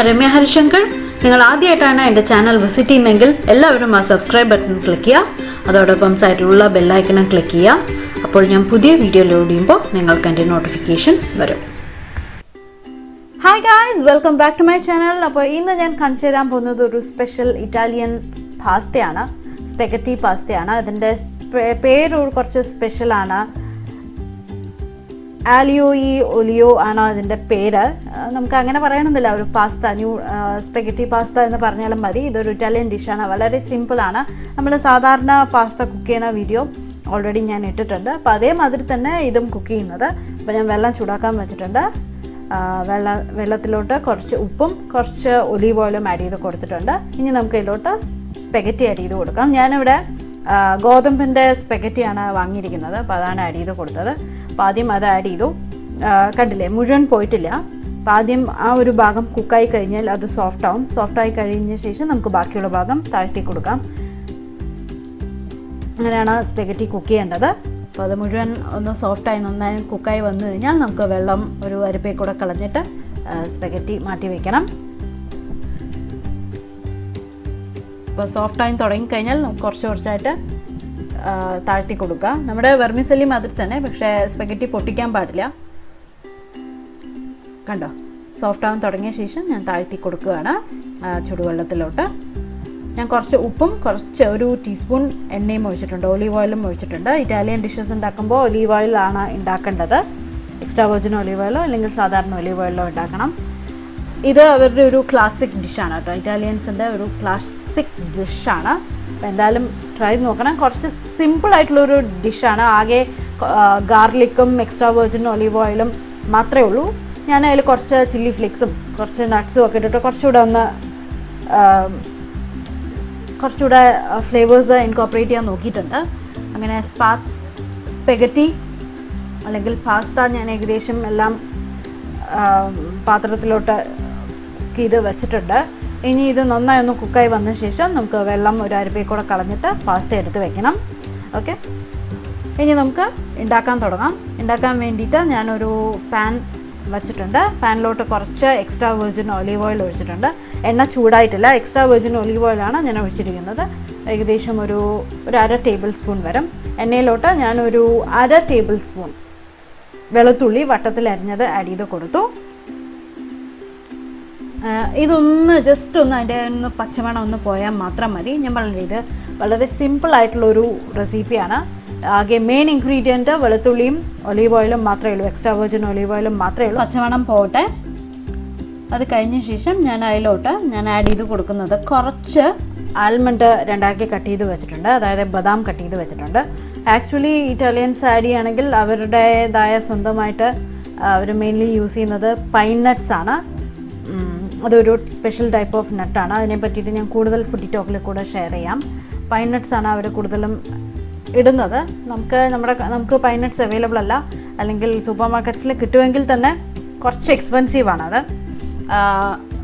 ഞാൻ രമ്യ ഹരിശങ്കർ. നിങ്ങൾ ആദ്യമായിട്ടാണ് എൻ്റെ ചാനൽ വിസിറ്റ് ചെയ്യുന്നതെങ്കിൽ എല്ലാവരും ആ സബ്സ്ക്രൈബ് ബട്ടൺ ക്ലിക്ക് ചെയ്യുക. അതോടൊപ്പം സൈഡിലുള്ള ബെല്ലൈക്കണും ക്ലിക്ക് ചെയ്യുക. അപ്പോൾ ഞാൻ പുതിയ വീഡിയോ ലോഡ് ചെയ്യുമ്പോൾ നിങ്ങൾക്ക് എൻ്റെ നോട്ടിഫിക്കേഷൻ വരും. Hi guys, welcome back to my channel. അപ്പോൾ ഇന്ന് ഞാൻ കാണിച്ചു തരാൻ പോകുന്നത് ഒരു സ്പെഷ്യൽ ഇറ്റാലിയൻ പാസ്തയാണ്, സ്പെഗറ്റി പാസ്തയാണ്. അതിൻ്റെ പേര് കുറച്ച് സ്പെഷ്യലാണ്. ആലിയോ ഒലിയോ ആണ് അതിൻ്റെ പേര്. നമുക്ക് അങ്ങനെ പറയണമെന്നില്ല. ഒരു പാസ്ത, സ്പെഗറ്റി പാസ്ത എന്ന് പറഞ്ഞാലും മതി. ഇതൊരു ഇറ്റാലിയൻ ഡിഷാണ്, വളരെ സിമ്പിളാണ്. നമ്മൾ സാധാരണ പാസ്ത കുക്ക് ചെയ്യുന്ന വീഡിയോ ഓൾറെഡി ഞാൻ ഇട്ടിട്ടുണ്ട്. അപ്പോൾ അതേമാതിരി തന്നെ ഇതും കുക്ക് ചെയ്യുന്നത്. അപ്പോൾ ഞാൻ വെള്ളം ചൂടാക്കാൻ വെച്ചിട്ടുണ്ട്. വെള്ളത്തിലോട്ട് കുറച്ച് ഉപ്പും കുറച്ച് ഒലീവ് ഓയിലും ആഡ് ചെയ്ത് കൊടുത്തിട്ടുണ്ട്. ഇനി നമുക്ക് ഇതിലോട്ട് സ്പെഗറ്റി ആഡ് ചെയ്ത് കൊടുക്കാം. ഞാനിവിടെ ഗോതമ്പിൻ്റെ സ്പെഗറ്റിയാണ് വാങ്ങിയിരിക്കുന്നത്. അപ്പോൾ അതാണ് ആഡ് ചെയ്ത് കൊടുത്തത്. അപ്പോൾ ആദ്യം അത് ആഡ് ചെയ്തു. കണ്ടില്ലേ, മുഴുവൻ പോയിട്ടില്ല. അപ്പോൾ ആദ്യം ആ ഒരു ഭാഗം കുക്കായി കഴിഞ്ഞാൽ അത് സോഫ്റ്റാവും. സോഫ്റ്റായി കഴിഞ്ഞ ശേഷം നമുക്ക് ബാക്കിയുള്ള ഭാഗം താഴ്ത്തി കൊടുക്കാം. അങ്ങനെയാണ് സ്പെഗറ്റി കുക്ക് ചെയ്യേണ്ടത്. അപ്പോൾ അത് മുഴുവൻ ഒന്ന് സോഫ്റ്റായി നന്നായി കുക്കായി വന്നു കഴിഞ്ഞാൽ നമുക്ക് വെള്ളം ഒരു അരിപ്പയിൽ കൂടെ കളഞ്ഞിട്ട് സ്പെഗറ്റി മാറ്റി വയ്ക്കണം. അപ്പോൾ സോഫ്റ്റായി തുടങ്ങിക്കഴിഞ്ഞാൽ കുറച്ച് കുറച്ചായിട്ട് താഴ്ത്തി കൊടുക്കുക. നമ്മുടെ വെർമിസെല്ലി മാതിരി തന്നെ, പക്ഷേ സ്പെഗറ്റി പൊട്ടിക്കാൻ പാടില്ല. കണ്ടോ, സോഫ്റ്റാവാൻ തുടങ്ങിയ ശേഷം ഞാൻ താഴ്ത്തി കൊടുക്കുകയാണ് ചുടുവെള്ളത്തിലോട്ട്. ഞാൻ കുറച്ച് ഉപ്പും കുറച്ച് ഒരു ടീസ്പൂൺ എണ്ണയും ഒഴിച്ചിട്ടുണ്ട്, ഒലീവ് ഓയിലും ഒഴിച്ചിട്ടുണ്ട്. ഇറ്റാലിയൻ ഡിഷസ് ഉണ്ടാക്കുമ്പോൾ ഒലീവ് ഓയിലാണ് ഉണ്ടാക്കേണ്ടത്. എക്സ്ട്രാ വെർജിൻ ഒലീവ് ഓയിലോ അല്ലെങ്കിൽ സാധാരണ ഒലീവ് ഓയിലോ ഉണ്ടാക്കണം. ഇത് അവരുടെ ഒരു ക്ലാസിക് ഡിഷാണ് കേട്ടോ, ഇറ്റാലിയൻസിൻ്റെ ഒരു ക്ലാസിക് ഡിഷാണ്. അപ്പോൾ എന്തായാലും ട്രൈ നോക്കണം. കുറച്ച് സിമ്പിളായിട്ടുള്ളൊരു ഡിഷാണ്. ആകെ ഗാർലിക്കും എക്സ്ട്രാ വെർജിൻ ഒലീവ് ഓയിലും മാത്രമേ ഉള്ളൂ. ഞാൻ അതിൽ കുറച്ച് ചില്ലി ഫ്ലേക്സും കുറച്ച് നട്ട്സും ഒക്കെ ഇട്ടിട്ട് കുറച്ചുകൂടെ ഫ്ലേവേഴ്സ് ഇൻകോപ്പറേറ്റ് ചെയ്യാൻ നോക്കിയിട്ടുണ്ട്. അങ്ങനെ സ്പെഗറ്റി അല്ലെങ്കിൽ പാസ്ത ഞാൻ ഏകദേശം എല്ലാം പാത്രത്തിലോട്ട് കുക്ക് ചെയ്ത് വെച്ചിട്ടുണ്ട്. ഇനി ഇത് നന്നായി ഒന്ന് കുക്കായി വന്ന ശേഷം നമുക്ക് വെള്ളം ഒരു അരിപ്പയിൽ കൂടെ കളഞ്ഞിട്ട് പാസ്ത എടുത്ത് വെക്കണം. ഓക്കെ, ഇനി നമുക്ക് ഉണ്ടാക്കാൻ തുടങ്ങാം. ഉണ്ടാക്കാൻ വേണ്ടിയിട്ട് ഞാനൊരു പാൻ വച്ചിട്ടുണ്ട്. പാനിലോട്ട് കുറച്ച് എക്സ്ട്രാ വെർജിൻ ഒലീവ് ഓയിൽ ഒഴിച്ചിട്ടുണ്ട്. എണ്ണ ചൂടായിട്ടില്ല, എക്സ്ട്രാ വെർജിൻ ഒലീവ് ഓയിലാണ് ഞാൻ ഒഴിച്ചിരിക്കുന്നത്. ഏകദേശം ഒരു 1/2 ടേബിൾ സ്പൂൺ വരും. എണ്ണയിലോട്ട് ഞാനൊരു 1/2 ടേബിൾ സ്പൂൺ വെളുത്തുള്ളി വട്ടത്തിൽ അരിഞ്ഞത് ആഡ് ചെയ്ത് കൊടുത്തു. ഇതൊന്ന് ജസ്റ്റ് ഒന്ന് അതിൻ്റെ ഒന്ന് പച്ചമണം ഒന്ന് പോയാൽ മാത്രം മതി. ഞാൻ പറഞ്ഞത് ഇത് വളരെ സിമ്പിളായിട്ടുള്ളൊരു റെസിപ്പിയാണ്. ആകെ മെയിൻ ഇൻഗ്രീഡിയൻറ്റ് വെളുത്തുള്ളിയും ഒലീവ് ഓയിലും മാത്രമേ ഉള്ളൂ, എക്സ്ട്രാ വെർജിൻ ഒലീവ് ഓയിലും മാത്രമേ ഉള്ളൂ. പച്ചമണം പോട്ടെ. അത് കഴിഞ്ഞ ശേഷം ഞാൻ ആഡ് ചെയ്ത് കൊടുക്കുന്നത് കുറച്ച് ആൽമണ്ട് 2 കട്ട് ചെയ്ത് വെച്ചിട്ടുണ്ട്, അതായത് ബദാം കട്ട് ചെയ്ത് വെച്ചിട്ടുണ്ട്. ആക്ച്വലി ഇറ്റാലിയൻസ് ആഡ് ചെയ്യുകയാണെങ്കിൽ അവരുടേതായ സ്വന്തമായിട്ട് അവർ മെയിൻലി യൂസ് ചെയ്യുന്നത് പൈൻ നട്ട്സ് ആണ്. അതൊരു സ്പെഷ്യൽ ടൈപ്പ് ഓഫ് നട്ടാണ്. അതിനെ പറ്റിയിട്ട് ഞാൻ കൂടുതൽ ഫുഡ് ടോക്കിൽ കൂടെ ഷെയർ ചെയ്യാം. പൈൻ നട്ട്സ് ആണ് അവർ കൂടുതലും ഇടുന്നത്. നമുക്ക് പൈൻ നട്ട്സ് അവൈലബിൾ അല്ല, അല്ലെങ്കിൽ സൂപ്പർ മാർക്കറ്റ്സിൽ കിട്ടുമെങ്കിൽ തന്നെ കുറച്ച് എക്സ്പെൻസീവാണത്.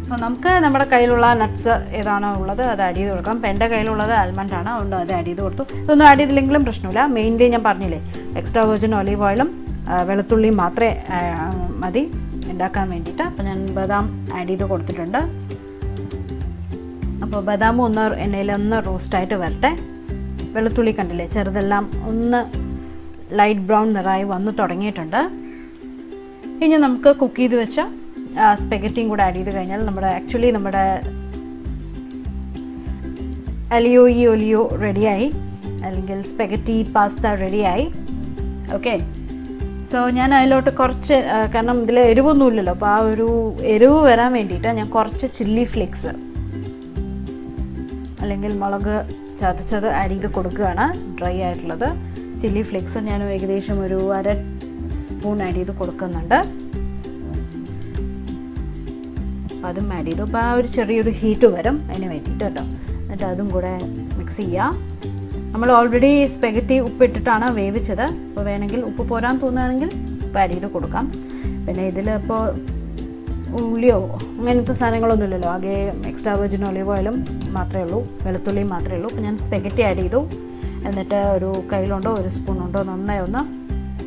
അപ്പോൾ നമുക്ക് നമ്മുടെ കയ്യിലുള്ള നട്ട്സ് ഏതാണോ ഉള്ളത് അത് ആഡ് ചെയ്ത് കൊടുക്കാം. അപ്പോൾ എൻ്റെ കയ്യിലുള്ളത് ആൽമണ്ടാണ്, അതുകൊണ്ട് അത് ആഡ് ചെയ്ത് കൊടുത്തു. ഇതൊന്നും ആഡ് ചെയ്തില്ലെങ്കിലും പ്രശ്നമില്ല. മെയിൻലി ഞാൻ പറഞ്ഞില്ലേ, എക്സ്ട്രാ വെർജിൻ ഒലീവ് ഓയിലും വെളുത്തുള്ളിയും മാത്രമേ മതി ഉണ്ടാക്കാൻ വേണ്ടിയിട്ട്. അപ്പോൾ ഞാൻ ബദാം ആഡ് ചെയ്ത് കൊടുത്തിട്ടുണ്ട്. അപ്പോൾ ബദാമും ഒന്ന് എണ്ണയിലൊന്ന് റോസ്റ്റായിട്ട് വരട്ടെ. വെളുത്തുള്ളി കണ്ടില്ലേ, ചെറുതെല്ലാം ഒന്ന് ലൈറ്റ് ബ്രൗൺ നിറായി വന്ന് തുടങ്ങിയിട്ടുണ്ട്. ഇനി നമുക്ക് കുക്ക് ചെയ്ത് വെച്ച സ്പെഗറ്റിയും കൂടെ ആഡ് ചെയ്ത് കഴിഞ്ഞാൽ നമ്മുടെ ഒലിയോ റെഡിയായി, അല്ലെങ്കിൽ സ്പെഗറ്റി പാസ്ത റെഡിയായി. ഓക്കെ, സോ ഞാൻ അതിലോട്ട് കുറച്ച്, കാരണം ഇതിൽ എരിവൊന്നുമില്ലല്ലോ, അപ്പോൾ ആ ഒരു എരിവ് വരാൻ വേണ്ടിയിട്ട് ഞാൻ കുറച്ച് ചില്ലി ഫ്ലേക്സ് അല്ലെങ്കിൽ മുളക് ചതച്ചത് ആഡ് ചെയ്ത് കൊടുക്കുകയാണ്. ഡ്രൈ ആയിട്ടുള്ളത് ചില്ലി ഫ്ലേക്സ് ഞാൻ ഏകദേശം ഒരു 1/2 സ്പൂൺ ആഡ് ചെയ്ത് കൊടുക്കുന്നുണ്ട്. അപ്പോൾ അതും ആഡ് ചെയ്തു. അപ്പോൾ ആ ഒരു ചെറിയൊരു ഹീറ്റ് വരും അതിന് വേണ്ടിയിട്ട് കേട്ടോ. എന്നിട്ട് അതും കൂടെ മിക്സ് ചെയ്യുക. നമ്മൾ ഓൾറെഡി സ്പെഗറ്റി ഉപ്പിട്ടിട്ടാണ് വേവിച്ചത്. അപ്പോൾ വേണമെങ്കിൽ ഉപ്പ് പോരാൻ തോന്നുകയാണെങ്കിൽ ഉപ്പ് ആഡ് ചെയ്ത് കൊടുക്കാം. പിന്നെ ഇതിൽ ഇപ്പോൾ ഉള്ളിയോ അങ്ങനത്തെ സാധനങ്ങളൊന്നുമില്ലല്ലോ, ആകെ എക്സ്ട്രാ വെർജിൻ ഒലീവ് ഓയിലും മാത്രമേ ഉള്ളൂ, വെളുത്തുള്ളിയും മാത്രമേ ഉള്ളൂ. അപ്പോൾ ഞാൻ സ്പെഗറ്റി ആഡ് ചെയ്തു. എന്നിട്ട് ഒരു കയ്യിലുണ്ടോ 1 സ്പൂൺ ഉണ്ടോ നന്നായി ഒന്ന്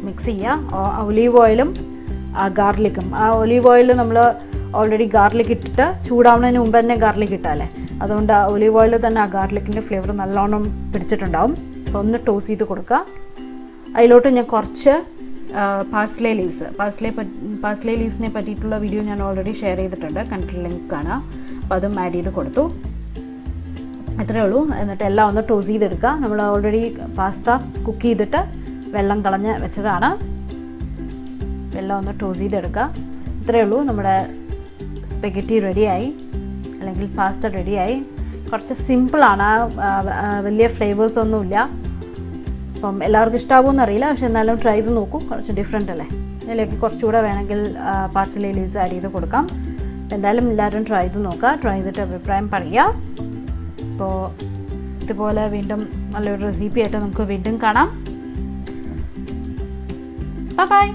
മിക്സ് ചെയ്യുക. ഒലീവ് ഓയിലും ഗാർലിക്കും, ആ ഒലീവ് ഓയിൽ നമ്മൾ ഓൾറെഡി ഗാർലിക് ഇട്ടിട്ട് ചൂടാവുന്നതിന് മുമ്പ് തന്നെ ഗാർലിക് ഇട്ടാലേ, അതുകൊണ്ട് ഒലീവ് ഓയിലിൽ തന്നെ ആ ഗാർലിക്കിൻ്റെ ഫ്ലേവർ നല്ലോണം പിടിച്ചിട്ടുണ്ടാവും. അപ്പോൾ ഒന്ന് ടോസ്റ്റ് ചെയ്ത് കൊടുക്കുക. അതിലോട്ട് ഞാൻ കുറച്ച് പാഴ്സ്ലേ ലീവ്സിനെ പറ്റിയിട്ടുള്ള വീഡിയോ ഞാൻ ഓൾറെഡി ഷെയർ ചെയ്തിട്ടുണ്ട്, കണ്ടിട്ട് ലിങ്ക് കാണാം. അപ്പോൾ അതും ആഡ് ചെയ്ത് കൊടുത്തു. അത്രയേ ഉള്ളൂ. എന്നിട്ട് എല്ലാം ഒന്ന് ടോസ്റ്റ് ചെയ്തെടുക്കുക. നമ്മൾ ഓൾറെഡി പാസ്ത കുക്ക് ചെയ്തിട്ട് വെള്ളം കളഞ്ഞ് വെച്ചതാണ്. വെള്ളം ഒന്ന് ടോസ്റ്റ് ചെയ്തെടുക്കുക. ഇത്രയേ ഉള്ളൂ, നമ്മുടെ സ്പെഗറ്റി റെഡിയായി, അല്ലെങ്കിൽ പാസ്ത റെഡിയായി. കുറച്ച് സിമ്പിളാണ്, വലിയ ഫ്ലേവേഴ്സൊന്നുമില്ല. അപ്പം എല്ലാവർക്കും ഇഷ്ടമാകുമെന്ന് അറിയില്ല, പക്ഷെ എന്നാലും ട്രൈ ചെയ്ത് നോക്കൂ. കുറച്ച് ഡിഫറെൻ്റ് അല്ലേ. അതിലേക്ക് കുറച്ചുകൂടെ വേണമെങ്കിൽ പാഴ്സ്ലേ ലീവ്സ് ആഡ് ചെയ്ത് കൊടുക്കാം. എന്തായാലും എല്ലാവരും ട്രൈ ചെയ്ത് നോക്കുക. ട്രൈ ചെയ്തിട്ട് അഭിപ്രായം പറയുക. അപ്പോൾ ഇതുപോലെ വീണ്ടും നല്ലൊരു റെസിപ്പി ആയിട്ട് നമുക്ക് വീണ്ടും കാണാം. ബൈ.